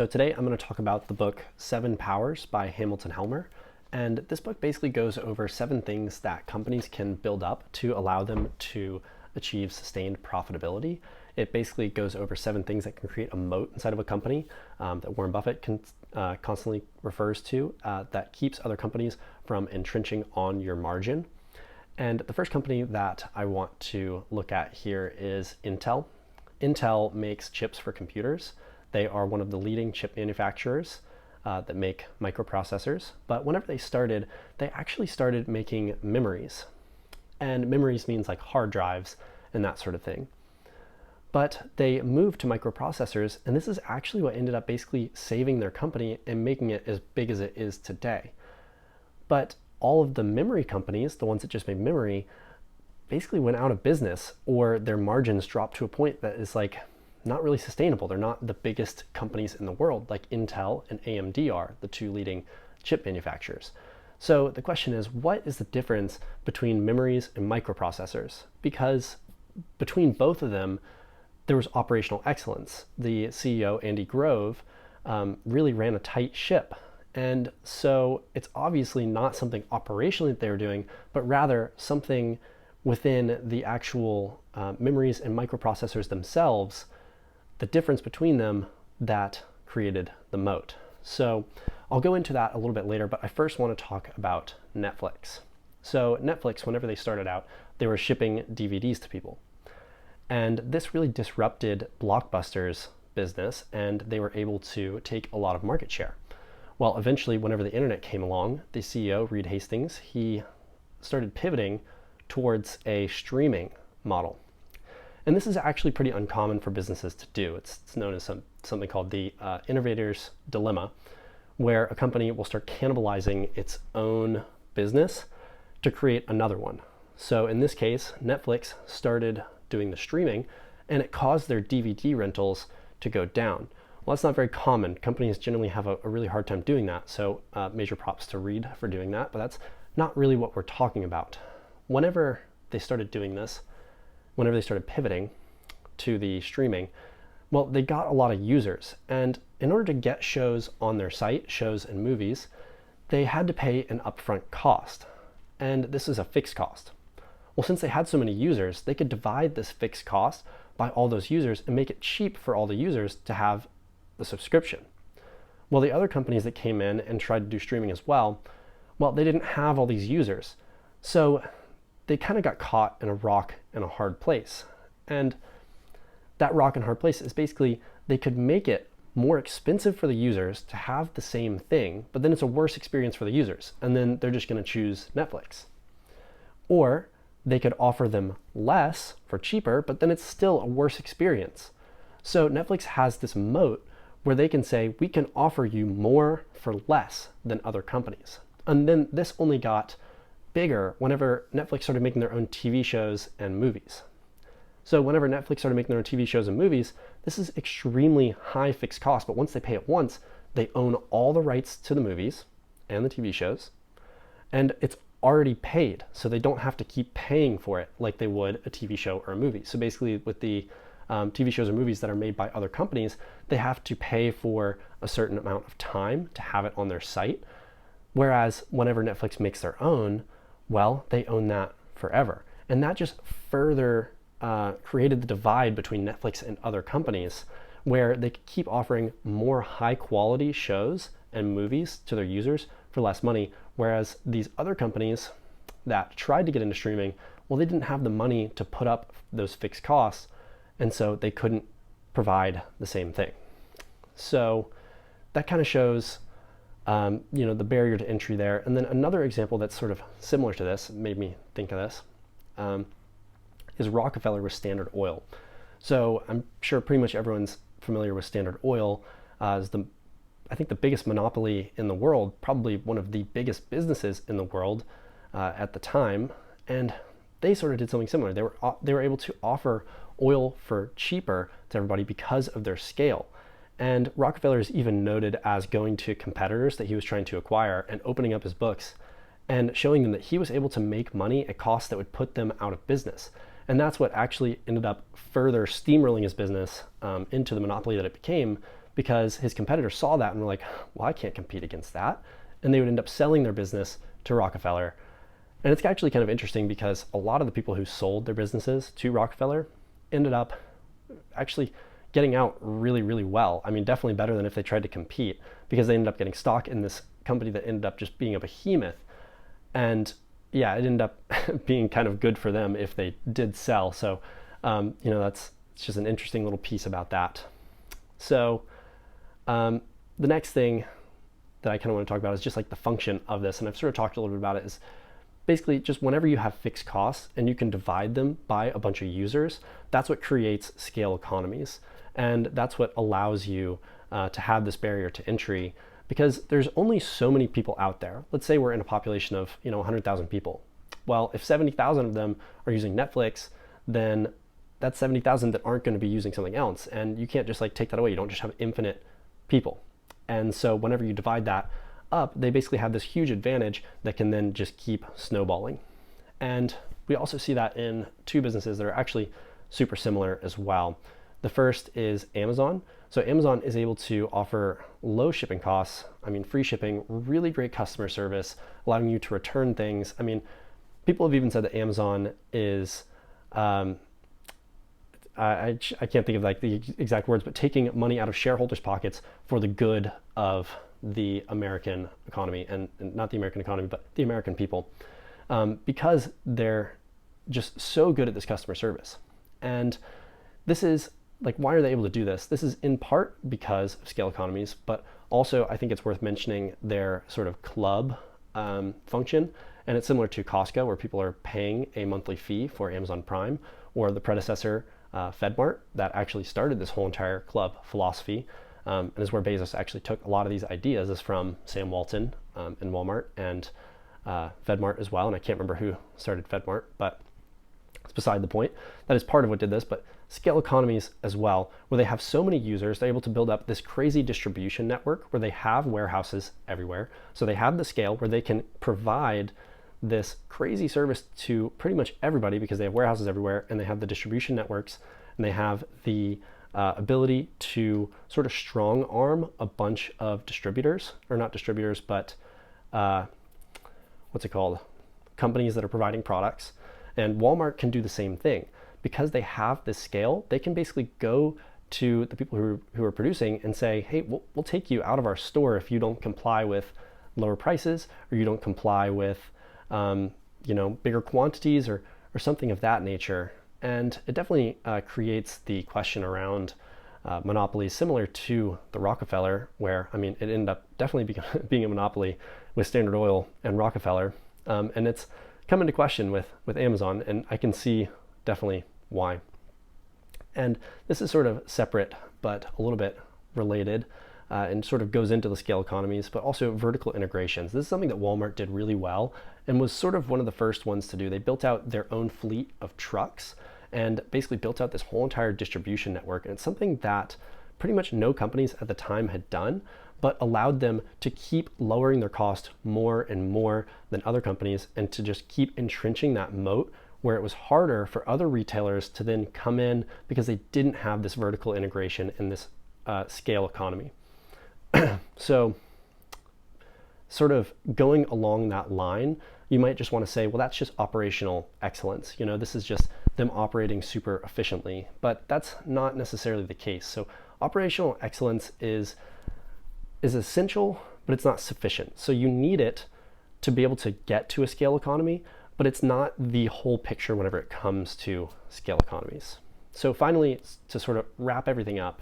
So today I'm going to talk about the book Seven Powers by Hamilton Helmer. And this book basically goes over 7 things that companies can build up to allow them to achieve sustained profitability. It basically goes over 7 things that can create a moat inside of a company that Warren Buffett constantly refers to that keeps other companies from entrenching on your margin. And the first company that I want to look at here is Intel. Intel makes chips for computers. They are one of the leading chip manufacturers that make microprocessors. But whenever they started, they actually started making memories. And memories means like hard drives and that sort of thing. But they moved to microprocessors, and this is actually what ended up basically saving their company and making it as big as it is today. But all of the memory companies, the ones that just made memory, basically went out of business, or their margins dropped to a point that is like not really sustainable. They're not the biggest companies in the world like Intel and AMD are, the 2 leading chip manufacturers. So the question is, what is the difference between memories and microprocessors? Because between both of them, there was operational excellence. The CEO, Andy Grove, really ran a tight ship. And so it's obviously not something operationally that they were doing, but rather something within the actual memories and microprocessors themselves, the difference between them that created the moat. So I'll go into that a little bit later, but I first want to talk about Netflix. So Netflix, whenever they started out, they were shipping DVDs to people. And this really disrupted Blockbuster's business, and they were able to take a lot of market share. Well, eventually, whenever the internet came along, the CEO, Reed Hastings, he started pivoting towards a streaming model. And this is actually pretty uncommon for businesses to do. It's known as something called the innovator's dilemma, where a company will start cannibalizing its own business to create another one. So in this case, Netflix started doing the streaming, and it caused their DVD rentals to go down. Well, that's not very common. Companies generally have a really hard time doing that, so major props to Reed for doing that, but that's not really what we're talking about. Whenever they started doing this, whenever they started pivoting to the streaming, well, they got a lot of users. And in order to get shows on their site, shows and movies, they had to pay an upfront cost. And this is a fixed cost. Well, since they had so many users, they could divide this fixed cost by all those users and make it cheap for all the users to have the subscription. Well, the other companies that came in and tried to do streaming as well, they didn't have all these users. So they kind of got caught in a rock and a hard place. And that rock and hard place is basically they could make it more expensive for the users to have the same thing, but then it's a worse experience for the users, and then they're just going to choose Netflix. Or they could offer them less for cheaper, but then it's still a worse experience. So Netflix has this moat where they can say, we can offer you more for less than other companies. And then this only got bigger whenever Netflix started making their own TV shows and movies. So whenever Netflix started making their own TV shows and movies, this is extremely high fixed cost, but once they pay it once, they own all the rights to the movies and the TV shows, and it's already paid, so they don't have to keep paying for it like they would a TV show or a movie. So basically with the TV shows or movies that are made by other companies, they have to pay for a certain amount of time to have it on their site, whereas whenever Netflix makes their own, well, they own that forever. And that just further created the divide between Netflix and other companies, where they could keep offering more high quality shows and movies to their users for less money, whereas these other companies that tried to get into streaming, well, they didn't have the money to put up those fixed costs, and so they couldn't provide the same thing. So that kind of shows the barrier to entry there. And then another example that's sort of similar to this, made me think of this, is Rockefeller with Standard Oil. So I'm sure pretty much everyone's familiar with Standard Oil as I think the biggest monopoly in the world, probably one of the biggest businesses in the world at the time. And they sort of did something similar. They were able to offer oil for cheaper to everybody because of their scale. And Rockefeller is even noted as going to competitors that he was trying to acquire and opening up his books and showing them that he was able to make money at costs that would put them out of business. And that's what actually ended up further steamrolling his business into the monopoly that it became, because his competitors saw that and were like, well, I can't compete against that. And they would end up selling their business to Rockefeller. And it's actually kind of interesting because a lot of the people who sold their businesses to Rockefeller ended up actually getting out really, really well. I mean, definitely better than if they tried to compete, because they ended up getting stock in this company that ended up just being a behemoth. And yeah, it ended up being kind of good for them if they did sell. So, it's just an interesting little piece about that. So the next thing that I kind of want to talk about is just like the function of this. And I've sort of talked a little bit about it, is basically just whenever you have fixed costs and you can divide them by a bunch of users, that's what creates scale economies. And that's what allows you to have this barrier to entry, because there's only so many people out there. Let's say we're in a population of 100,000 people. Well, if 70,000 of them are using Netflix, then that's 70,000 that aren't going to be using something else. And you can't just like take that away. You don't just have infinite people. And so whenever you divide that up, they basically have this huge advantage that can then just keep snowballing. And we also see that in two businesses that are actually super similar as well. The first is Amazon. So Amazon is able to offer low shipping costs, free shipping, really great customer service, allowing you to return things. People have even said that Amazon is, I can't think of like the exact words, but taking money out of shareholders' pockets for the good of the American economy, and not the American economy, but the American people, because they're just so good at this customer service. And this is like, why are they able to do this? This is in part because of scale economies, but also I think it's worth mentioning their sort of club function. And it's similar to Costco, where people are paying a monthly fee for Amazon Prime, or the predecessor FedMart that actually started this whole entire club philosophy, and is where Bezos actually took a lot of these ideas, is from Sam Walton in Walmart and FedMart as well. And I can't remember who started FedMart, but it's beside the point. That is part of what did this, but scale economies as well, where they have so many users, they're able to build up this crazy distribution network where they have warehouses everywhere. So they have the scale where they can provide this crazy service to pretty much everybody, because they have warehouses everywhere, and they have the distribution networks, and they have the ability to sort of strong arm a bunch of distributors, or not distributors, but companies that are providing products. And Walmart can do the same thing. Because they have this scale, they can basically go to the people who are producing and say, hey, we'll take you out of our store if you don't comply with lower prices, or you don't comply with bigger quantities, or something of that nature. And it definitely creates the question around monopolies, similar to the Rockefeller, where it ended up definitely being a monopoly with Standard Oil and Rockefeller. And it's come into question with Amazon, and I can see definitely why. And this is sort of separate, but a little bit related, and sort of goes into the scale economies, but also vertical integrations. This is something that Walmart did really well, and was sort of one of the first ones to do. They built out their own fleet of trucks, and basically built out this whole entire distribution network. And it's something that pretty much no companies at the time had done, but allowed them to keep lowering their cost more and more than other companies, and to just keep entrenching that moat, where it was harder for other retailers to then come in, because they didn't have this vertical integration in this scale economy. So sort of going along that line, you might just want to say, well, that's just operational excellence. This is just them operating super efficiently, but that's not necessarily the case. So operational excellence is essential, but it's not sufficient. So you need it to be able to get to a scale economy, but it's not the whole picture whenever it comes to scale economies. So finally, to sort of wrap everything up,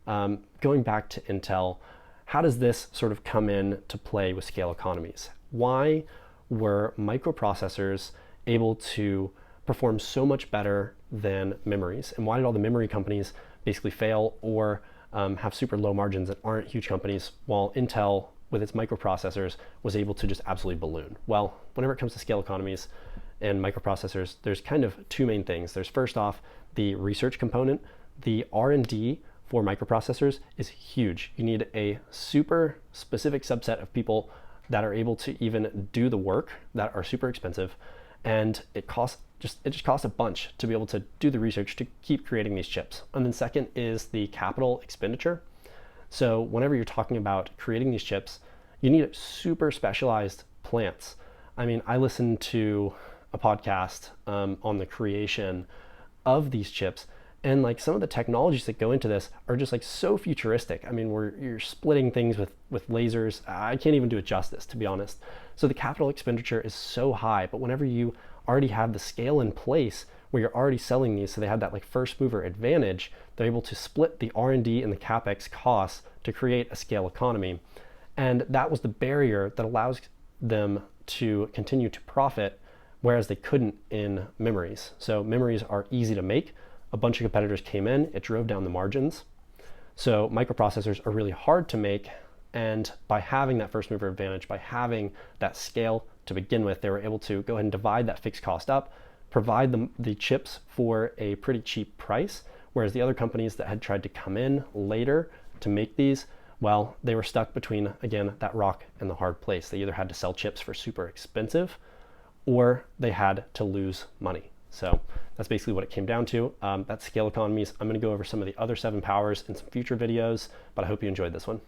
going back to Intel, how does this sort of come in to play with scale economies? Why were microprocessors able to perform so much better than memories? And why did all the memory companies basically fail, or have super low margins that aren't huge companies, while Intel, with its microprocessors, was able to just absolutely balloon? Well, whenever it comes to scale economies and microprocessors, there's kind of two main things. There's first off the research component. The R&D for microprocessors is huge. You need a super specific subset of people that are able to even do the work, that are super expensive, and it just costs a bunch to be able to do the research to keep creating these chips. And then second is the capital expenditure. So whenever you're talking about creating these chips, you need super specialized plants. I mean, I listened to a podcast on the creation of these chips, and like some of the technologies that go into this are just like so futuristic. I mean, you're splitting things with lasers. I can't even do it justice, to be honest. So the capital expenditure is so high, but whenever you already have the scale in place where you're already selling these, so they have that like first mover advantage, they're able to split the R&D and the CapEx costs to create a scale economy. And that was the barrier that allows them to continue to profit, whereas they couldn't in memories. So memories are easy to make. A bunch of competitors came in, it drove down the margins. So microprocessors are really hard to make, and by having that first mover advantage, by having that scale to begin with, they were able to go ahead and divide that fixed cost up, provide the chips for a pretty cheap price, whereas the other companies that had tried to come in later to make these, well, they were stuck between, again, that rock and the hard place. They either had to sell chips for super expensive, or they had to lose money. So that's basically what it came down to. That's scale economies. I'm going to go over some of the other 7 powers in some future videos, but I hope you enjoyed this one.